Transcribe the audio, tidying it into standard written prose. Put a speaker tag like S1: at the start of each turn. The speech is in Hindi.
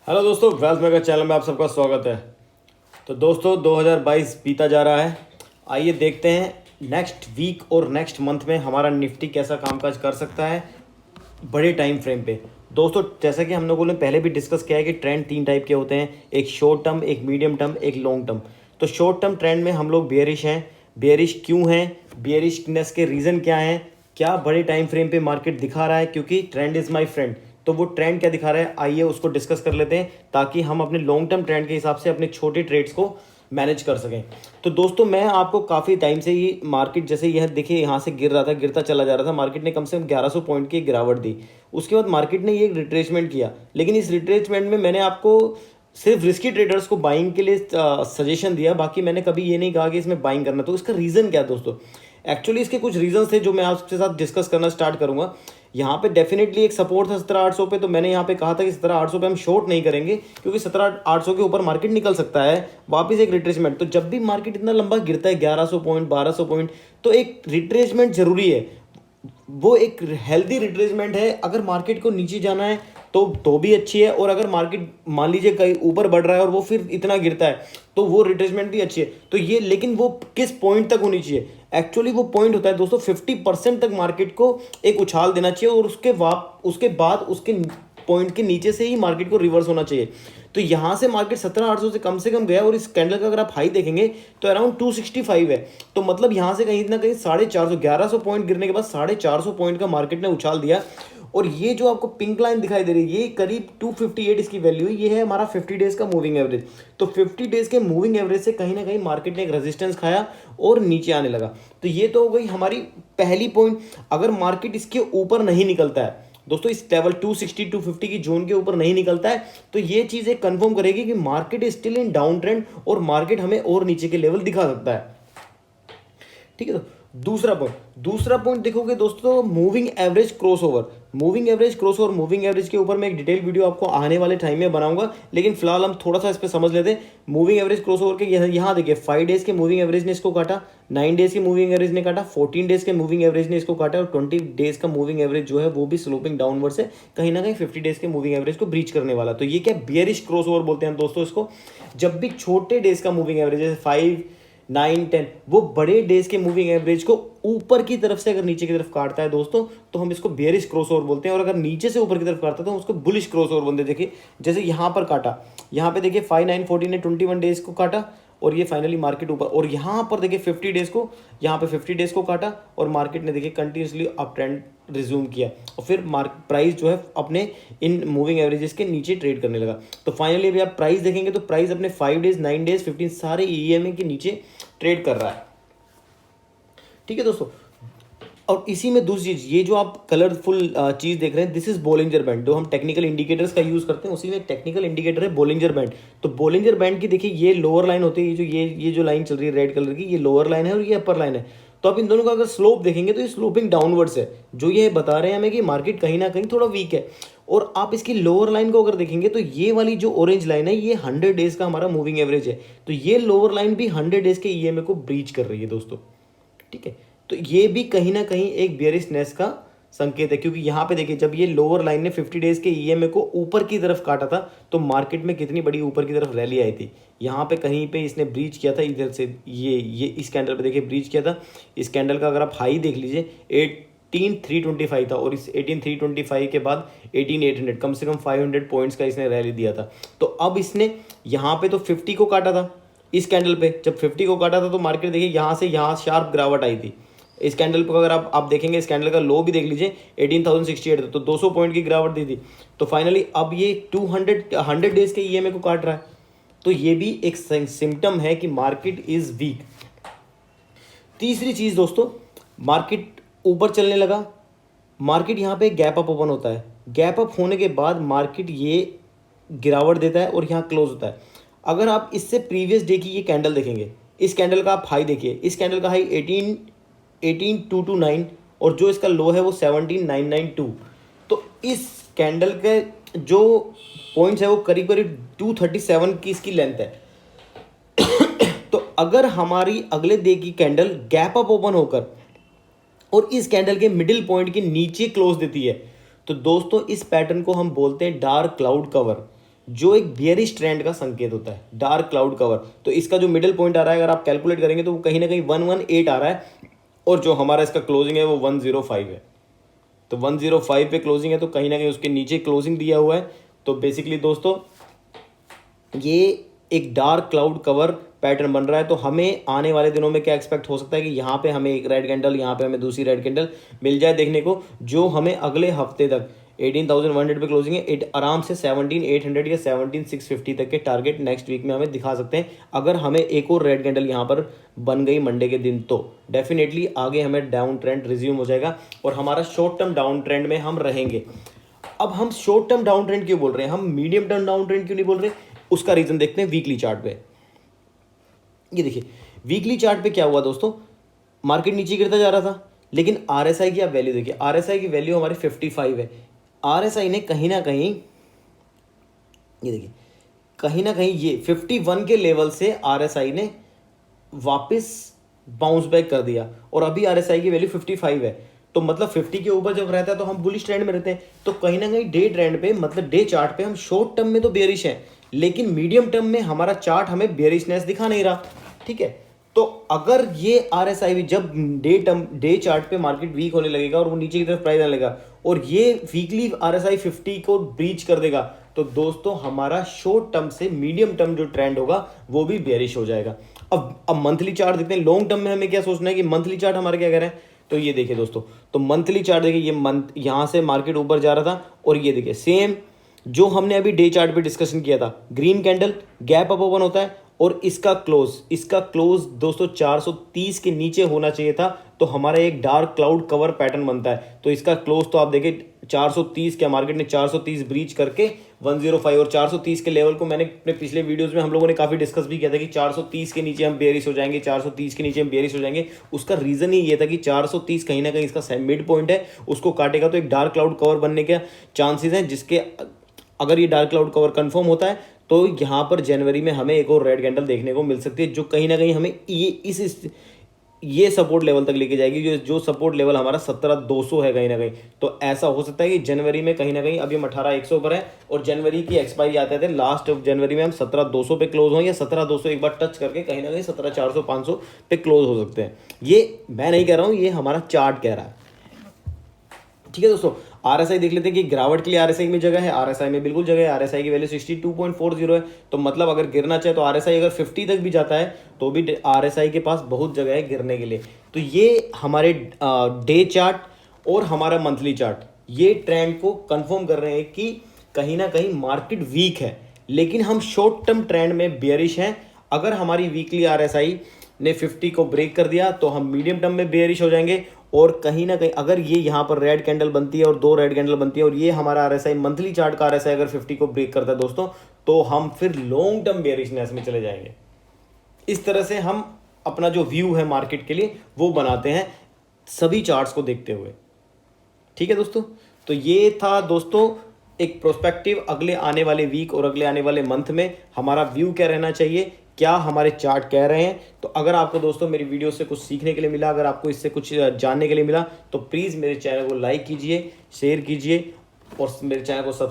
S1: हेलो दोस्तों, वेल्थ मेकर चैनल में आप सबका स्वागत है। तो दोस्तों 2022 बीता जा रहा है। आइए देखते हैं नेक्स्ट वीक और नेक्स्ट मंथ में हमारा निफ्टी कैसा कामकाज कर सकता है बड़े टाइम फ्रेम पे। दोस्तों जैसा कि हम लोगों ने पहले भी डिस्कस किया है कि ट्रेंड 3 टाइप के होते हैं, एक शॉर्ट टर्म, एक मीडियम टर्म, एक लॉन्ग टर्म। तो शॉर्ट टर्म ट्रेंड में हम लोग बेयरिश हैं। बेयरिश क्यों हैं, बेयरिशनेस के रीज़न क्या हैं, क्या बड़े टाइम फ्रेम पे मार्केट दिखा रहा है, क्योंकि ट्रेंड इज़ माय फ्रेंड। तो वो ट्रेंड क्या दिखा रहा है, आइए उसको डिस्कस कर लेते हैं ताकि हम अपने लॉन्ग टर्म ट्रेंड के हिसाब से अपने छोटे ट्रेड्स को मैनेज कर सकें। तो दोस्तों मैं आपको काफ़ी टाइम से ही मार्केट जैसे यह देखिए यहाँ से गिर रहा था, गिरता चला जा रहा था, मार्केट ने कम से कम 1100 पॉइंट की गिरावट दी। उसके बाद मार्केट ने ये रिट्रेसमेंट किया, लेकिन इस रिट्रेसमेंट में मैंने आपको सिर्फ रिस्की ट्रेडर्स को बाइंग के लिए सजेशन दिया, बाकी मैंने कभी ये नहीं कहा कि इसमें बाइंग करना। तो इसका रीज़न क्या है दोस्तों, एक्चुअली इसके कुछ रीजंस थे जो मैं आपके साथ डिस्कस करना स्टार्ट करूंगा। यहाँ पे डेफिनेटली एक सपोर्ट था 17,800 पे, तो मैंने यहाँ पे कहा था कि 17,800 पे हम शॉर्ट नहीं करेंगे क्योंकि 17,800 के ऊपर मार्केट निकल सकता है वापस एक रिट्रेसमेंट। तो जब भी मार्केट इतना लंबा गिरता है 1100 पॉइंट 1200 पॉइंट, तो एक रिट्रेसमेंट जरूरी है। वो एक हेल्दी रिट्रेसमेंट है। अगर मार्केट को नीचे जाना है तो भी अच्छी है, और अगर मार्केट मान लीजिए कहीं ऊपर बढ़ रहा है और वो फिर इतना गिरता है तो वो रिट्रेसमेंट भी अच्छी है। तो ये लेकिन वो किस पॉइंट तक होनी चाहिए, एक्चुअली वो पॉइंट होता है दोस्तों 50% तक मार्केट को एक उछाल देना चाहिए, और उसके बाद उसके पॉइंट के नीचे से ही मार्केट को रिवर्स होना चाहिए। तो यहाँ से मार्केट 17,800 से कम गया, और इस कैंडल का अगर आप हाई देखेंगे तो अराउंड 265 है। तो मतलब यहाँ से कहीं ना कहीं 450 1100 पॉइंट गिरने के बाद 450 पॉइंट का मार्केट ने उछाल दिया। और ये जो आपको पिंक लाइन दिखाई दे रही है, ये करीब 258 इसकी वैल्यू है। ये है हमारा 50 डेज का मूविंग एवरेज। तो 50 डेज के मूविंग एवरेज से कहीं ना कहीं मार्केट ने एक रेजिस्टेंस खाया और नीचे आने लगा। तो ये तो हो गई हमारी पहली पॉइंट। अगर मार्केट इसके ऊपर नहीं निकलता है दोस्तों, इस लेवल 260 250 की जोन के ऊपर नहीं निकलता है, तो ये चीज़ एक कंफर्म करेगी कि market is still in down trend और मार्केट हमें और नीचे के लेवल दिखा सकता है। ठीक है। तो दूसरा पॉइंट देखोगे दोस्तों, moving average crossover. Moving average के ऊपर मैं एक डिटेल वीडियो आपको आने वाले टाइम में बनाऊंगा, लेकिन फिलहाल हम थोड़ा सा इस पर समझ लेते हैं। मूविंग एवरेज क्रॉसओवर के यहाँ देखिए 5 डेज के मूविंग एवरेज ने इसको काटा, 9 डेज के मूविंग एवरेज ने काटा, 14 डेज के मूविंग एवरेज ने इसको काटा, और 20 डेज का मूविंग एवरेज जो है वो भी स्लोपिंग डाउनवर्ड से कहीं ना कहीं 50 डेज के मूविंग एवरेज को ब्रीच करने वाला। तो ये क्या बियरिश क्रॉसओवर बोलते हैं दोस्तों इसको। जब भी छोटे डेज का मूविंग एवरेज जैसे 5 9 10 वो बड़े डेज के मूविंग एवरेज को ऊपर की तरफ से अगर नीचे की तरफ काटता है दोस्तों, तो हम इसको बेयरिश क्रॉसओवर बोलते हैं। और अगर नीचे से ऊपर की तरफ काटता है तो हम उसको बुलिश क्रॉसओवर बोलते हैं। देखिए जैसे यहाँ पर काटा, यहाँ पे देखिए 5 9 14 ने 21 डेज को काटा, और ये फाइनली मार्केट ऊपर। और यहाँ पर देखिए 50 डेज को, यहाँ पे 50 डेज को काटा, और मार्केट ने देखिए कंटिन्यूसली अप ट्रेंड रिज्यूम किया, और फिर प्राइस जो है अपने इन मूविंग एवरेजेस के नीचे ट्रेड करने लगा। तो फाइनली अभी आप प्राइस देखेंगे तो प्राइस अपने 5 डेज 9 डेज 15 सारे ईएमए के नीचे ट्रेड कर रहा है। ठीक है दोस्तों। और इसी में दूसरी चीज, ये जो आप कलरफुल चीज देख रहे हैं, दिस इज बोलिंजर बैंड, जो हम टेक्निकल इंडिकेटर्स का यूज करते हैं, उसी में एक टेक्निकल इंडिकेटर है बोलिंजर बैंड। तो बोलिंजर बैंड की देखिए ये लोअर लाइन होती है, ये जो लाइन चल रही है रेड कलर की, ये लोअर लाइन है और ये अपर लाइन है। तो आप इन दोनों का अगर स्लोप देखेंगे तो ये स्लोपिंग डाउनवर्ड्स है, जो ये बता रहे हैं हमें कि मार्केट कहीं ना कहीं थोड़ा वीक है। और आप इसकी लोअर लाइन को अगर देखेंगे तो ये वाली जो ऑरेंज लाइन है ये 100 डेज का हमारा मूविंग एवरेज है। तो ये लोअर लाइन भी 100 डेज के ईएमए को ब्रीच कर रही है दोस्तों। ठीक है। तो ये भी कहीं ना कहीं एक बियरिशनेस का संकेत है, क्योंकि यहाँ पे देखिए जब ये लोअर लाइन ने 50 डेज के ईएमए को ऊपर की तरफ काटा था तो मार्केट में कितनी बड़ी ऊपर की तरफ रैली आई थी। यहाँ पे कहीं पे इसने ब्रीच किया था इधर से, ये इस कैंडल पे देखिए ब्रीच किया था। इस कैंडल का अगर आप हाई देख लीजिए 18,325 था, और इस 18,325 के बाद 18,800, कम से कम 500 पॉइंट्स का इसने रैली दिया था। तो अब इसने यहाँ पे तो 50 को काटा था, इस कैंडल पे जब 50 को काटा था तो मार्केट देखिए यहाँ से यहाँ शार्प गिरावट आई थी। इस कैंडल पर अगर आप देखेंगे, इस कैंडल का लो भी देख लीजिए 18,068 था, तो 200 पॉइंट की गिरावट दी थी। तो फाइनली अब ये 100 डेज के ईएमए को काट रहा है। तो ये भी एक सिम्टम है कि मार्केट इज वीक। तीसरी चीज दोस्तों, मार्केट ऊपर चलने लगा, मार्केट यहाँ पे गैप अप ओपन होता है, गैप अप होने के बाद मार्केट ये गिरावट देता है और यहाँ क्लोज होता है। अगर आप इससे प्रीवियस डे की ये कैंडल देखेंगे, इस कैंडल का आप हाई देखिए, इस कैंडल का हाई 18,229 और जो इसका लो है वो 17,992। तो इस कैंडल के जो पॉइंट्स है वो करीब करीब 237 की इसकी लेंथ है। तो अगर हमारी अगले डे की कैंडल गैप अप ओपन होकर और इस कैंडल के मिडिल पॉइंट के नीचे क्लोज देती है, तो दोस्तों इस पैटर्न को हम बोलते हैं डार्क क्लाउड कवर। जो एक बियरिश ट्रेंड का संकेत होता है, डार्क क्लाउड कवर। तो इसका जो मिडिल पॉइंट आ रहा है अगर आप कैलकुलेट करेंगे तो वो कहीं ना कहीं 118 आ रहा है, और जो हमारा इसका क्लोजिंग है वो 105 है। तो 105 पे क्लोजिंग है, तो कहीं ना कहीं उसके नीचे क्लोजिंग दिया हुआ है। तो बेसिकली दोस्तों ये एक डार्क क्लाउड कवर पैटर्न बन रहा है। तो हमें आने वाले दिनों में क्या एक्सपेक्ट हो सकता है कि यहाँ पे हमें एक रेड कैंडल, यहाँ पे हमें दूसरी रेड कैंडल मिल जाए देखने को, जो हमें अगले हफ्ते तक 18,100 पे क्लोजिंग है, आराम से 17,800 या 17,650 तक के टारगेट नेक्स्ट वीक में हमें दिखा सकते हैं। अगर हमें एक और रेड कैंडल यहाँ पर बन गई मंडे के दिन तो डेफिनेटली आगे हमें डाउन ट्रेंड रिज्यूम हो जाएगा और हमारा शॉर्ट टर्म डाउन ट्रेंड में हम रहेंगे। अब हम शॉर्ट टर्म डाउन ट्रेंड क्यों बोल रहे हैं, हम मीडियम टर्म डाउन ट्रेंड क्यों नहीं बोल रहे, उसका रीजन देखते हैं वीकली चार्ट पे। ये देखिए वीकली चार्ट पे क्या हुआ दोस्तों, मार्केट नीचे गिरता जा रहा था, लेकिन आरएसआई की आप वैल्यू देखिए, आरएसआई की वैल्यू हमारी 55 है। आरएसआई ने कहीं ना कहीं, ये देखिए कहीं ना कहीं ये 51 के लेवल से आरएसआई ने वापस बाउंस बैक कर दिया, और अभी आरएसआई की वैल्यू 55 है। तो मतलब 50 के ऊपर जब रहता है तो हम बुलिश ट्रेंड में रहते हैं। तो कहीं ना कहीं डे ट्रेंड पे, मतलब डे चार्ट पे हम शॉर्ट टर्म में तो बेयरिश है, लेकिन मीडियम टर्म में हमारा चार्ट हमें बेयरिशनेस दिखा नहीं रहा। ठीक है, तो अगर ये आरएसआई भी जब डे चार्ट पे मार्केट वीक होने लगेगा और वो नीचे की तरफ प्राइस आने लगेगा और ये वीकली आरएसआई 50 को ब्रीच कर देगा, तो दोस्तों हमारा शॉर्ट टर्म से मीडियम टर्म जो ट्रेंड होगा वो भी बेयरिश हो जाएगा। अब मंथली चार्ट देखते हैं, लॉन्ग टर्म में हमें क्या सोचना है कि मंथली चार्ट हमारे क्या कह रहे हैं। तो ये देखिए दोस्तों, तो मंथली चार्ट देखिए, ये मंथ यहाँ से मार्केट ऊपर जा रहा था, और ये देखिए सेम जो हमने अभी डे चार्ट पे डिस्कशन किया था, green candle gap up open होता है और इसका क्लोज दोस्तों 430 के नीचे होना चाहिए था, तो हमारा एक डार्क क्लाउड कवर पैटर्न बनता है। तो इसका क्लोज तो आप देखिए 430 के, मार्केट ने 430 ब्रीच करके 105, और 430 के लेवल को मैंने अपने पिछले वीडियोस में हम लोगों ने काफ़ी डिस्कस भी किया था कि 430 के नीचे हम बेयरिश हो जाएंगे, 430 के नीचे हम बेयरिश हो जाएंगे। उसका रीज़न ही ये था कि 430 कहीं ना कहीं इसका मिड पॉइंट है, उसको काटेगा तो एक डार्क क्लाउड कवर बनने के चांसेस हैं, जिसके अगर ये डार्क क्लाउड कवर कंफर्म होता है तो यहाँ पर जनवरी में हमें एक और रेड कैंडल देखने को मिल सकती है, जो कहीं ना कहीं हमें ये सपोर्ट लेवल तक लेके जाएगी, जो सपोर्ट लेवल हमारा 17,200 है कहीं ना कहीं। तो ऐसा हो सकता है कि जनवरी में कहीं ना कहीं, अभी हम 18,100 पर है और जनवरी की एक्सपायरी आते थे लास्ट जनवरी में, हम 17,200 पे क्लोज हों या 17,200 एक बार टच करके कहीं ना कहीं 17,400 500 पे क्लोज हो सकते हैं। ये मैं नहीं कह रहा हूँ, ये हमारा चार्ट कह रहा है। ठीक है दोस्तों, आरएसआई देख लेते हैं कि गिरावट के लिए आरएसआई में जगह है, आरएसआई में बिल्कुल जगह है। आरएसआई की वैल्यू 62.40 है, तो मतलब अगर गिरना चाहे तो आरएसआई अगर 50 तक भी जाता है तो भी आरएसआई के पास बहुत जगह है गिरने के लिए। तो ये हमारे डे चार्ट और हमारा मंथली चार्ट ये ट्रेंड को कंफर्म कर रहे हैं कि कहीं ना कहीं मार्केट वीक है, लेकिन हम शॉर्ट टर्म ट्रेंड में बेयरिश हैं। अगर हमारी वीकली आरएसआई ने 50 को ब्रेक कर दिया तो हम मीडियम टर्म में बेयरिश हो जाएंगे, और कहीं ना कहीं अगर ये यहाँ पर रेड कैंडल बनती है और 2 रेड कैंडल बनती है और ये हमारा आरएसआई मंथली चार्ट का आरएसआई अगर 50 को ब्रेक करता है दोस्तों, तो हम फिर लॉन्ग टर्म बेयरिशनेस में चले जाएंगे। इस तरह से हम अपना जो व्यू है मार्केट के लिए वो बनाते हैं सभी चार्ट्स को देखते हुए। ठीक है दोस्तों, तो ये था दोस्तों एक प्रोस्पेक्टिव, अगले आने वाले वीक और अगले आने वाले मंथ में हमारा व्यू क्या रहना चाहिए, क्या हमारे चार्ट कह रहे हैं। तो अगर आपको दोस्तों मेरी वीडियो से कुछ सीखने के लिए मिला, अगर आपको इससे कुछ जानने के लिए मिला, तो प्लीज़ मेरे चैनल को लाइक कीजिए, शेयर कीजिए और मेरे चैनल को सब्सक्राइब